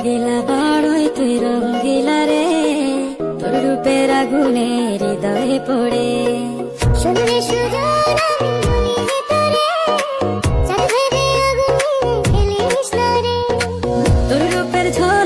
দিলা বড়ই তুই রঙ্গিলা রে, তোর রূপের আগুনে হৃদয়ে পড়ে। শুনলে সুজন আমি বলি যে তোরে, চাঁদ ভেবে আগুনে খেলিস না রে। তোর রূপের ঝড়